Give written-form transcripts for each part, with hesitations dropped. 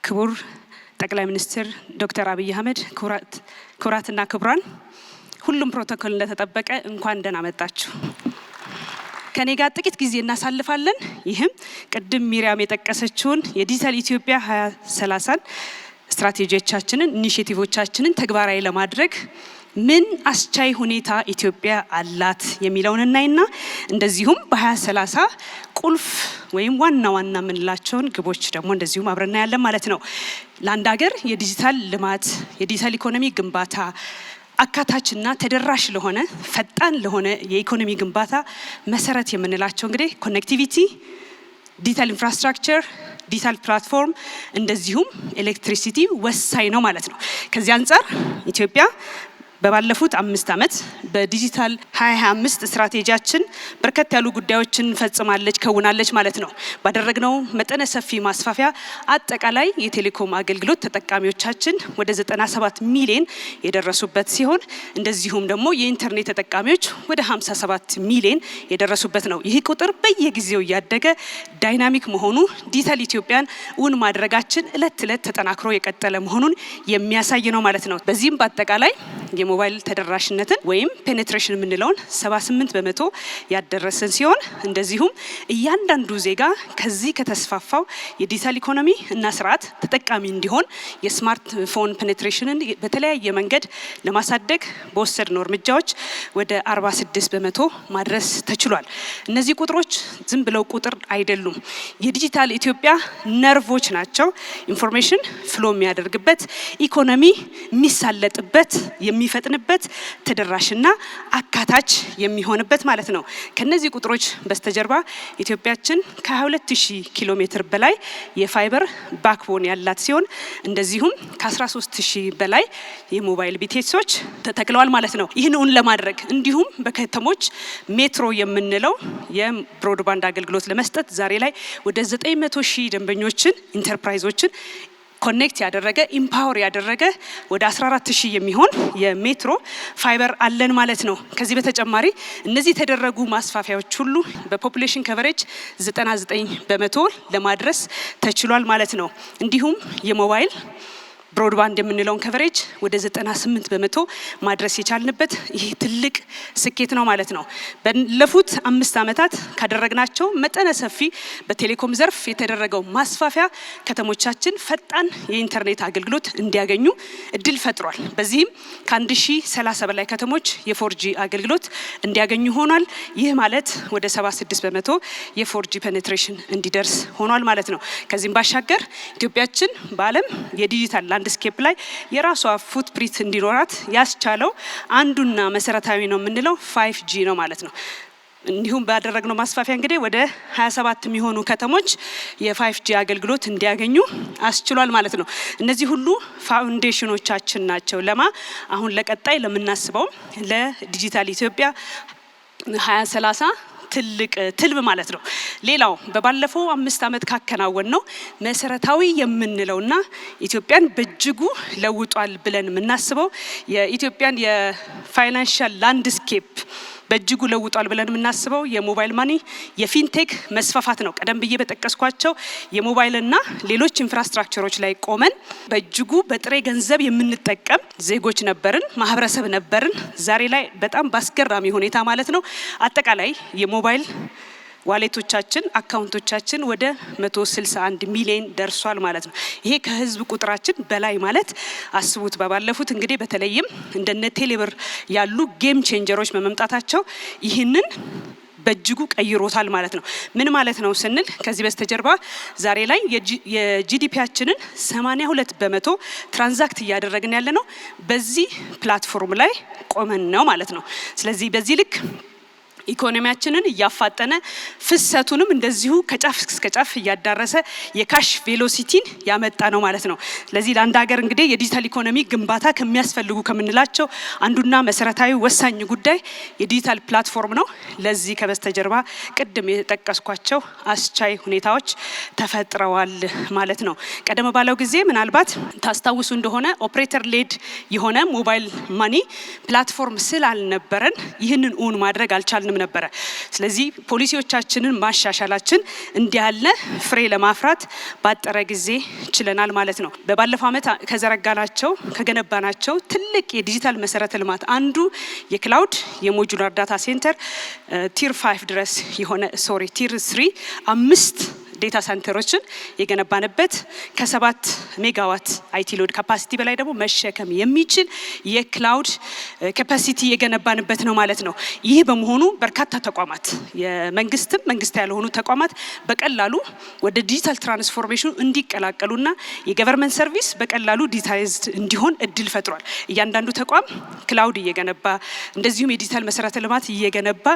ክቡር ጠቅላይ ሚኒስትር ዶክተር አብይ አህመድ፣ ክቡራትና ክቡራን፣ ሁሉም ፕሮቶኮል እንደተጠበቀ እንኳን ደህና መጣችሁ። ከኔ ጋር ጥቂት ጊዜ እናሳልፋለን። ይህም ቅድም ሚሪያም የጠቀሰችውን የዲጂታል ኢትዮጵያ 2030 ስትራቴጂዎቻችንን ኢኒሼቲቮቻችንን ተግባራዊ ለማድረግ ምን አስቻይ ሁኔታ ኢትዮጵያ አላት የሚለውን እናይና እንደዚሁም በ2030 ቁልፍ ወይም ዋና የምንላቸውን ግቦች ደግሞ እንደዚሁም አብረና ያለን ማለት ነው። ለአንድ ሀገር የዲጂታል ልማት የዲጂታል ኢኮኖሚ ግንባታ አካታችና ተደራሽ ለሆነ ፈጣን ለሆነ የኢኮኖሚ ግንባታ መሰረት የምንላቸው እንግዲህ ኮኔክቲቪቲ፣ ዲጂታል ኢንፍራስትራክቸር፣ ዲጂታል ፕላትፎርም እንደዚሁም ኤሌክትሪሲቲ ወሳኝ ነው ማለት ነው። ከዚህ አንፃር ኢትዮጵያ በባለፉት 5 ዓመት በዲጂታል 2025 ስትራቴጂያችን በርከት ያሉ ጉዳዮችን ፈጽማለች ከውናለች ማለት ነው። ባደረግነው መጠነ ሰፊ ማስፋፊያ አጠቃላይ የቴሌኮም አገልግሎት ተጠቃሚዎቻችን ወደ 97 ሚሊዮን የደረሱበት ሲሆን እንደዚሁም ደግሞ የኢንተርኔት ተጠቃሚዎች ወደ 57 ሚሊዮን የደረሱበት ነው። ይህ ቁጥር በየጊዜው እያደገ ዳይናሚክ መሆኑ ዲጂታል ኢትዮጵያን እውን ማድረጋችን እለት እለት ተጠናክሮ የቀጠለ መሆኑን የሚያሳይ ነው ማለት ነው። በዚህም በአጠቃላይ የሞባይል ተደራሽነትን ወይም ፔኔትሬሽን የምንለውን 78% ያደረሰን ሲሆን እንደዚሁም እያንዳንዱ ዜጋ ከዚህ ከተስፋፋው የዲጂታል ኢኮኖሚ እና ስርዓት ተጠቃሚ እንዲሆን የስማርትፎን ፔኔትሬሽንን በተለያየ መንገድ ለማሳደግ በወሰድነው እርምጃዎች ወደ 46% ማድረስ ተችሏል። እነዚህ ቁጥሮች ዝም ብለው ቁጥር አይደሉም። የዲጂታል ኢትዮጵያ ነርቮች ናቸው። ኢንፎርሜሽን ፍሎ የሚያደርግበት፣ ኢኮኖሚ የሚሳለጥበት፣ የሚፈጥንበት፣ ተደራሽና አካታች የሚሆንበት ማለት ነው። ከነዚህ ቁጥሮች በስተጀርባ ኢትዮጵያችን ከ22000 ኪሎ ሜትር በላይ የፋይበር ባክቦን ያላት ሲሆን እንደዚሁም ከ13000 በላይ የሞባይል ቢቴሶች ተተክለዋል ማለት ነው። ይህንን ለማድረግ እንዲሁም በከተሞች ሜትሮ የምንለው የብሮድባንድ አገልግሎት ለመስጠት ዛሬ ላይ ወደ 900,000 ደንበኞችን ኢንተርፕራይዞችን ኮኔክት ያደረገ ኢምፓወር ያደረገ ወደ 14000 የሚሆን የሜትሮ ፋይበር አለን ማለት ነው። ከዚህ በተጨማሪ እነዚህ የተደረጉ ማስፋፊያዎች ሁሉ በፖፑሌሽን ከቨሬጅ 99% ለማድረስ ተችሏል ማለት ነው። እንዲሁም የሞባይል ብሮድባንድ የምንለውን ከቨሬጅ ወደ 98% ማድረስ የቻልንበት ይህ ትልቅ ስኬት ነው ማለት ነው። ባለፉት 5 ዓመታት ካደረግናቸው መጠነ ሰፊ በቴሌኮም ዘርፍ የተደረገው ማስፋፊያ ከተሞቻችን ፈጣን የኢንተርኔት አገልግሎት እንዲያገኙ እድል ፈጥሯል። በዚህም ከ1030 በላይ ከተሞች የ4G አገልግሎት እንዲያገኙ ሆኗል። ይህ ማለት ወደ 76% የ4G ፔኔትሬሽን እንዲደርስ ሆኗል ማለት ነው። ከዚህም ባሻገር ኢትዮጵያችን በዓለም የዲጂታል ስኬፕ ላይ የራሷ ፉትፕሪንት እንዲኖራት ያስቻለው አንዱና መሰረታዊ ነው የምንለው 5G ነው ማለት ነው። እንዲሁም ባደረግነው ማስፋፊያ እንግዲህ ወደ 27 የሚሆኑ ከተሞች የ5G አገልግሎት እንዲያገኙ አስችሏል ማለት ነው። እነዚህ ሁሉ ፋውንዴሽኖቻችን ናቸው አሁን ለቀጣይ ለምናስበው ለዲጂታል ኢትዮጵያ 2030 ትልቅ ትልም ማለት ነው። ሌላው በባለፈው 5 ዓመት ካከናወን ነው መሰረታዊ የምንለውና ኢትዮጵያን በእጅጉ ለውጧል ብለን የምናስበው የኢትዮጵያን የፋይናንሻል ላንድስኬፕ በእጅጉ ለውጧል ብለን የምናስበው የሞባይል ማኒ የፊንቴክ መስፋፋት ነው። ቀደም ብዬ በጠቀስኳቸው የሞባይልና ሌሎች ኢንፍራስትራክቸሮች ላይ ቆመን በእጅጉ በጥሬ ገንዘብ የምንጠቀም ዜጎች ነበርን፣ ማህበረሰብ ነበርን። ዛሬ ላይ በጣም ባስገራሚ ሁኔታ ማለት ነው አጠቃላይ የሞባይል ዋሌቶቻችን አካውንቶቻችን ወደ 161 ሚሊዮን ደርሷል ማለት ነው። ይሄ ከህዝብ ቁጥራችን በላይ ማለት አስቡት። ባለፉት እንግዲህ በተለይም እንደነ ቴሌብር ያሉ ጌም ቼንጀሮች በመምጣታቸው ይህንን በእጅጉ ቀይሮታል ማለት ነው። ምን ማለት ነው ስንል ከዚህ በስተጀርባ ዛሬ ላይ የጂዲፒያችንን 82% ትራንዛክት እያደረግን ያለ ነው በዚህ ፕላትፎርም ላይ ቆመን ነው ማለት ነው። ስለዚህ በዚህ ልክ ኢኮኖሚያችንን እያፋጠነ ፍሰቱንም እንደዚሁ ከጫፍ እስከ ጫፍ እያዳረሰ የካሽ ቬሎሲቲን ያመጣ ነው ማለት ነው። ስለዚህ ለአንድ ሀገር እንግዲህ የዲጂታል ኢኮኖሚ ግንባታ ከሚያስፈልጉ ከምንላቸው አንዱና መሰረታዊ ወሳኝ ጉዳይ የዲጂታል ፕላትፎርም ነው። ለዚህ ከበስተጀርባ ቅድም የጠቀስኳቸው አስቻይ ሁኔታዎች ተፈጥረዋል ማለት ነው። ቀደም ባለው ጊዜ ምናልባት ታስታውሱ እንደሆነ ኦፕሬተር ሌድ የሆነ ሞባይል ማኒ ፕላትፎርም ስላልነበረን ይህንን እውን ማድረግ አልቻልንም ሁላችንም ነበረ። ስለዚህ ፖሊሲዎቻችንን ማሻሻላችን እንዲያለ ፍሬ ለማፍራት ባጠረ ጊዜ ችለናል ማለት ነው። በባለፈው ዓመት ከዘረጋናቸው ከገነባናቸው ትልቅ የዲጂታል መሰረተ ልማት አንዱ የክላውድ የሞጁላር ዳታ ሴንተር ቲር 5 ድረስ የሆነ ቲር 3 5 ዴታ ሴንተሮችን የገነባንበት ከ7 ሜጋዋት አይቲ ሎድ ካፓሲቲ በላይ ደግሞ መሸከም የሚችል የክላውድ ካፓሲቲ የገነባንበት ነው ማለት ነው። ይህ በመሆኑ በርካታ ተቋማት የመንግስትም መንግስት ያልሆኑ ተቋማት በቀላሉ ወደ ዲጂታል ትራንስፎርሜሽኑ እንዲቀላቀሉና የገቨርንመንት ሰርቪስ በቀላሉ ዲጂታይዝድ እንዲሆን እድል ፈጥሯል። እያንዳንዱ ተቋም ክላውድ እየገነባ እንደዚሁም የዲጂታል መሰረተ ልማት እየገነባ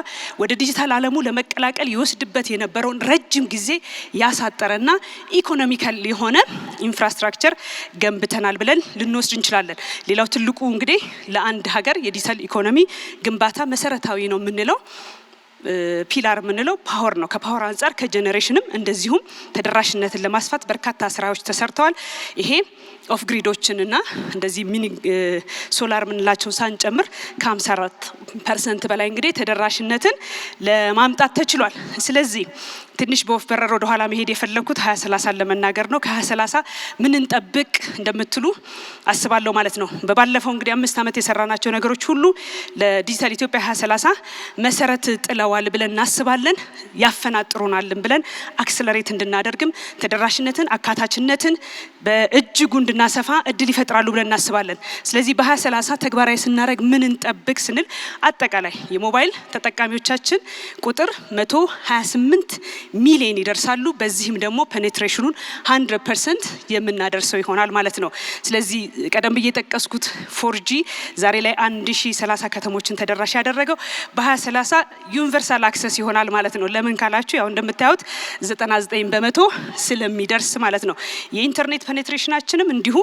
ወደ ዲጂታል ዓለሙ ለመቀላቀል ይወስድበት የነበረውን ረጅም ጊዜ ያሳጠረና ኢኮኖሚካል የሆነ ኢንፍራስትራክቸር ገንብተናል ብለን ልንወስድ እንችላለን። ሌላው ትልቁ እንግዲህ ለአንድ ሀገር የዲጂታል ኢኮኖሚ ግንባታ መሰረታዊ ነው የምንለው ፒላር የምንለው ፓወር ነው። ከፓወር አንጻር ከጀነሬሽንም እንደዚሁም ተደራሽነትን ለማስፋት በርካታ ስራዎች ተሰርተዋል። ይሄ ኦፍ ግሪዶችንና እንደዚህ ሚኒ ሶላር የምንላቸው ሳንጨምር ከ54% በላይ እንግዲህ ተደራሽነትን ለማምጣት ተችሏል። ስለዚህ ትንሽ በወፍ በረር ወደ ኋላ መሄድ የፈለኩት 2030 ለመናገር ነው። ከ2030 ምን እንጠብቅ እንደምትሉ አስባለሁ ማለት ነው። በባለፈው እንግዲህ 5 ዓመት የሰራናቸው ነገሮች ሁሉ ለዲጂታል ኢትዮጵያ 2030 መሰረት ጥለዋል ብለን እናስባለን። ያፈናጥሩናልን ብለን አክሰለሬት እንድናደርግም ተደራሽነትን አካታችነትን በእጅጉ እንድናሰፋ እድል ይፈጥራሉ ብለን እናስባለን። ስለዚህ በ2030 ተግባራዊ ስናደርግ ምን እንጠብቅ ስንል አጠቃላይ የሞባይል ተጠቃሚዎቻችን ቁጥር 128 ሚሊዮን ይደርሳሉ። በዚህም ደግሞ ፔኔትሬሽኑን 100% የምናደርሰው ይሆናል ማለት ነው። ስለዚህ ቀደም ብዬ የጠቀስኩት 4G ዛሬ ላይ 1030 ከተሞችን ተደራሽ ያደረገው በ2030 ዩኒቨርሳል አክሰስ ይሆናል ማለት ነው። ለምን ካላችሁ ያው እንደምታዩት 99% ስለሚደርስ ማለት ነው። የኢንተርኔት ፔኔትሬሽናችንም እንዲሁ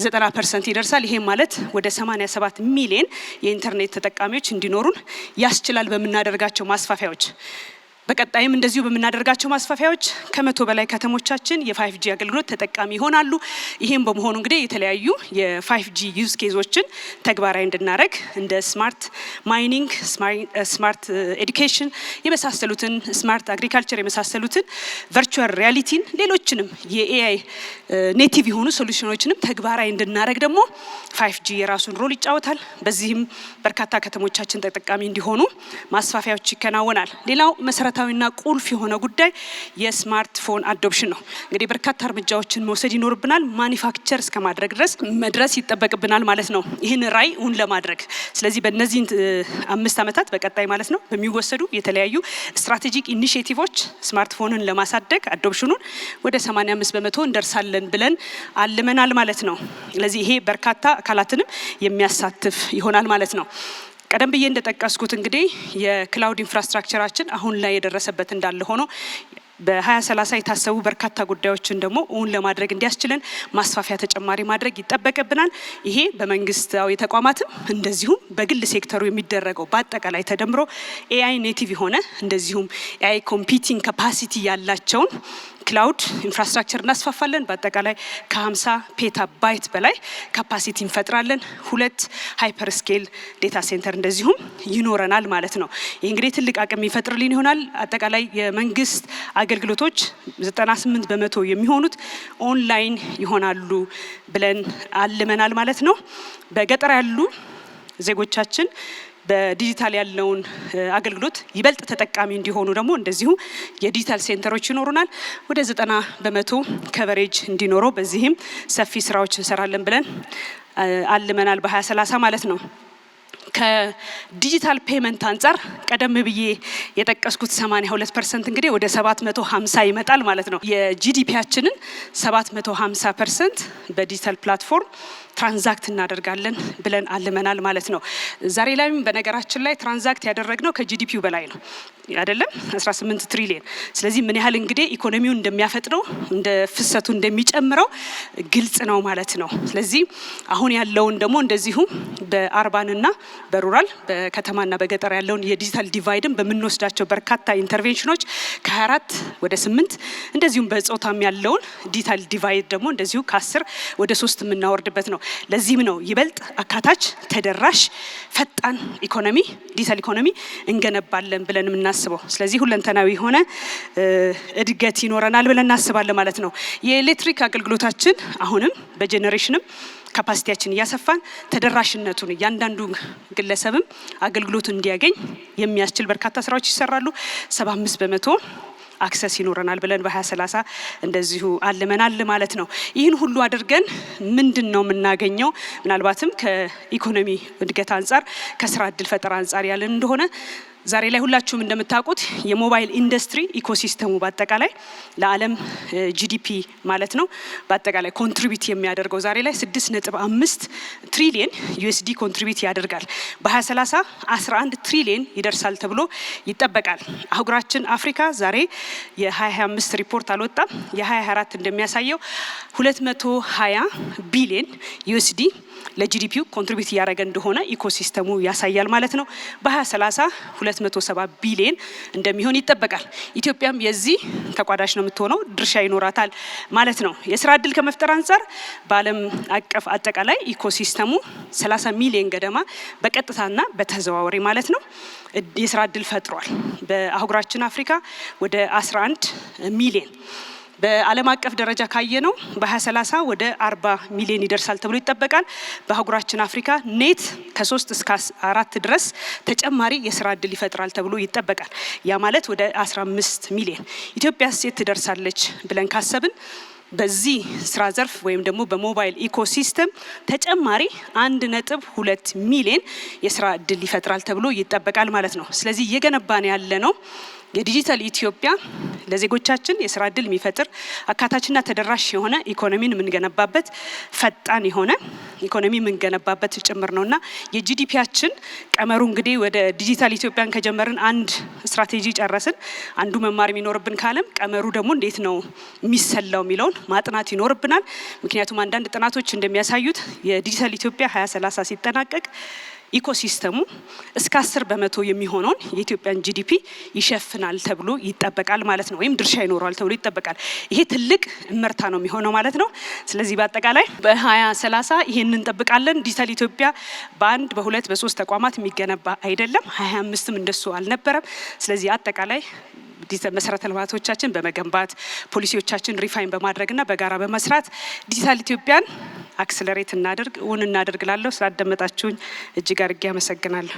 90% ይደርሳል። ይሄም ማለት ወደ 87 ሚሊዮን የኢንተርኔት ተጠቃሚዎች እንዲኖሩን ያስችላል በምናደርጋቸው ማስፋፊያዎች። በቀጣይም እንደዚሁ በምናደርጋቸው ማስፋፊያዎች ከ100 በላይ ከተሞቻችን የ5G አገልግሎት ተጠቃሚ ይሆናሉ። ይሄም በመሆኑ እንግዲህ የተለያዩ የ5G ዩዝ ኬዞችን ተግባራዊ እንድናደርግ እንደ ስማርት ማይኒንግ፣ ስማርት ኤዱኬሽን የመሳሰሉትን ስማርት አግሪካልቸር የመሳሰሉትን ቨርቹዋል ሪያሊቲን ሌሎችንም የኤአይ ኔቲቭ የሆኑ ሶሉሽኖችንም ተግባራዊ እንድናደርግ ደግሞ 5G የራሱን ሮል ይጫወታል። በዚህም በርካታ ከተሞቻችን ተጠቃሚ እንዲሆኑ ማስፋፊያዎች ይከናወናል። ሌላው መሰረታዊና ቁልፍ የሆነ ጉዳይ የስማርትፎን አዶፕሽን ነው። እንግዲህ በርካታ እርምጃዎችን መውሰድ ይኖርብናል። ማኒፋክቸር እስከማድረግ ድረስ መድረስ ይጠበቅብናል ማለት ነው ይህን ራዕይ እውን ለማድረግ። ስለዚህ በእነዚህ 5 ዓመታት በቀጣይ ማለት ነው በሚወሰዱ የተለያዩ ስትራቴጂክ ኢኒሼቲቮች ስማርትፎንን ለማሳደግ አዶፕሽኑን ወደ 85% እንደርሳለን ብለን አልመናል ማለት ነው። ስለዚህ ይሄ በርካታ አካላትንም የሚያሳትፍ ይሆናል ማለት ነው። ቀደም ብዬ እንደጠቀስኩት እንግዲህ የክላውድ ኢንፍራስትራክቸራችን አሁን ላይ የደረሰበት እንዳለ ሆኖ በ2030 የታሰቡ በርካታ ጉዳዮችን ደግሞ እውን ለማድረግ እንዲያስችለን ማስፋፊያ ተጨማሪ ማድረግ ይጠበቅብናል። ይሄ በመንግስታዊ ተቋማትም እንደዚሁም በግል ሴክተሩ የሚደረገው በአጠቃላይ ተደምሮ ኤአይ ኔቲቭ የሆነ እንደዚሁም ኤአይ ኮምፒቲንግ ካፓሲቲ ያላቸውን ክላውድ ኢንፍራስትራክቸር እናስፋፋለን። በአጠቃላይ ከ50 ፔታባይት በላይ ካፓሲቲ እንፈጥራለን። 2 ሃይፐር ስኬል ዴታ ሴንተር እንደዚሁም ይኖረናል ማለት ነው። ይህ እንግዲህ ትልቅ አቅም ይፈጥርልን ይሆናል። አጠቃላይ የመንግስት አገልግሎቶች 98% የሚሆኑት ኦንላይን ይሆናሉ ብለን አልመናል ማለት ነው። በገጠር ያሉ ዜጎቻችን በዲጂታል ያለውን አገልግሎት ይበልጥ ተጠቃሚ እንዲሆኑ ደግሞ እንደዚሁ የዲጂታል ሴንተሮች ይኖሩናል። ወደ 90% ከቨሬጅ እንዲኖረው በዚህም ሰፊ ስራዎች እንሰራለን ብለን አልመናል በ2030 ማለት ነው። ከዲጂታል ፔመንት አንጻር ቀደም ብዬ የጠቀስኩት 82% እንግዲህ ወደ 750 ይመጣል ማለት ነው። የጂዲፒያችንን 750% በዲጂታል ፕላትፎርም ትራንዛክት እናደርጋለን ብለን አልመናል ማለት ነው። ዛሬ ላይም በነገራችን ላይ ትራንዛክት ያደረግነው ከጂዲፒው በላይ ነው አይደለም 18 ትሪሊየን። ስለዚህ ምን ያህል እንግዲህ ኢኮኖሚውን እንደሚያፈጥነው እንደ ፍሰቱ እንደሚጨምረው ግልጽ ነው ማለት ነው። ስለዚህ አሁን ያለውን ደግሞ እንደዚሁ በአርባንና በሩራል በከተማና በገጠር ያለውን የዲጂታል ዲቫይድን በምንወስዳቸው በርካታ ኢንተርቬንሽኖች ከ24 ወደ 8 እንደዚሁም በጾታም ያለውን ዲጂታል ዲቫይድ ደግሞ እንደዚሁ ከ10 ወደ 3 የምናወርድበት ነው። ለዚህም ነው ይበልጥ አካታች ተደራሽ ፈጣን ኢኮኖሚ ዲጂታል ኢኮኖሚ እንገነባለን ብለን የምናስበው። ስለዚህ ሁለንተናዊ የሆነ እድገት ይኖረናል ብለን እናስባለን ማለት ነው። የኤሌክትሪክ አገልግሎታችን አሁንም በጄኔሬሽንም ካፓሲቲያችን እያሰፋን ተደራሽነቱን እያንዳንዱ ግለሰብም አገልግሎቱን እንዲያገኝ የሚያስችል በርካታ ስራዎች ይሰራሉ። 75% አክሰስ ይኖረናል ብለን በ2030 እንደዚሁ አልመናል ማለት ነው። ይህን ሁሉ አድርገን ምንድነው የምናገኘው? ምናልባትም ከኢኮኖሚ እድገት አንጻር ከስራ እድል ፈጠራ አንጻር ያለን እንደሆነ ዛሬ ላይ ሁላችሁም እንደምታውቁት የሞባይል ኢንዱስትሪ ኢኮሲስተሙ በአጠቃላይ ለዓለም ጂዲፒ ማለት ነው በአጠቃላይ ኮንትሪቢዩት የሚያደርገው ዛሬ ላይ 6.5 ትሪሊየን ዩኤስዲ ኮንትሪቢዩት ያደርጋል። በ2030 11 ትሪሊየን ይደርሳል ተብሎ ይጠበቃል። አህጉራችን አፍሪካ ዛሬ የ2025 ሪፖርት አልወጣም። የ2024 እንደሚያሳየው 220 ቢሊየን ዩኤስዲ ለጂዲፒው ኮንትሪቢዩት እያደረገ እንደሆነ ኢኮሲስተሙ ያሳያል ማለት ነው። በ2030 270 ቢሊየን እንደሚሆን ይጠበቃል። ኢትዮጵያም የዚህ ተቋዳሽ ነው የምትሆነው፣ ድርሻ ይኖራታል ማለት ነው። የስራ እድል ከመፍጠር አንጻር በዓለም አቀፍ አጠቃላይ ኢኮሲስተሙ 30 ሚሊዮን ገደማ በቀጥታና በተዘዋዋሪ ማለት ነው የስራ እድል ፈጥሯል። በአህጉራችን አፍሪካ ወደ 11 ሚሊዮን በዓለም አቀፍ ደረጃ ካየነው በ2030 ወደ 40 ሚሊዮን ይደርሳል ተብሎ ይጠበቃል። በአህጉራችን አፍሪካ ኔት ከ3 እስከ 4 ድረስ ተጨማሪ የስራ እድል ይፈጥራል ተብሎ ይጠበቃል። ያ ማለት ወደ 15 ሚሊዮን። ኢትዮጵያስ የት ትደርሳለች ብለን ካሰብን በዚህ ስራ ዘርፍ ወይም ደግሞ በሞባይል ኢኮሲስተም ተጨማሪ 1.2 ሚሊዮን የስራ እድል ይፈጥራል ተብሎ ይጠበቃል ማለት ነው። ስለዚህ እየገነባን ያለ ነው የዲጂታል ኢትዮጵያ ለዜጎቻችን የስራ እድል የሚፈጥር አካታችና ተደራሽ የሆነ ኢኮኖሚን የምንገነባበት ፈጣን የሆነ ኢኮኖሚ የምንገነባበት ጭምር ነውና የጂዲፒያችን ቀመሩ እንግዲህ ወደ ዲጂታል ኢትዮጵያን ከጀመርን አንድ ስትራቴጂ ጨረስን። አንዱ መማር የሚኖርብን ካለም ቀመሩ ደግሞ እንዴት ነው የሚሰላው የሚለውን ማጥናት ይኖርብናል። ምክንያቱም አንዳንድ ጥናቶች እንደሚያሳዩት የዲጂታል ኢትዮጵያ 2030 ሲጠናቀቅ ኢኮሲስተሙ እስከ 10% የሚሆነውን የኢትዮጵያን ጂዲፒ ይሸፍናል ተብሎ ይጠበቃል ማለት ነው። ወይም ድርሻ ይኖረዋል ተብሎ ይጠበቃል። ይሄ ትልቅ እመርታ ነው የሚሆነው ማለት ነው። ስለዚህ በአጠቃላይ በ2030 ይሄንን እንጠብቃለን። ዲጂታል ኢትዮጵያ በአንድ በሁለት በሶስት ተቋማት የሚገነባ አይደለም። 25ም እንደሱ አልነበረም። ስለዚህ አጠቃላይ መሰረተ ልማቶቻችን በመገንባት ፖሊሲዎቻችን ሪፋይን በማድረግና በጋራ በመስራት ዲጂታል ኢትዮጵያን አክሰለሬት እናደርግ እውን እናደርግላለሁ። ስላደመጣችሁኝ እጅግ አድርጌ አመሰግናለሁ።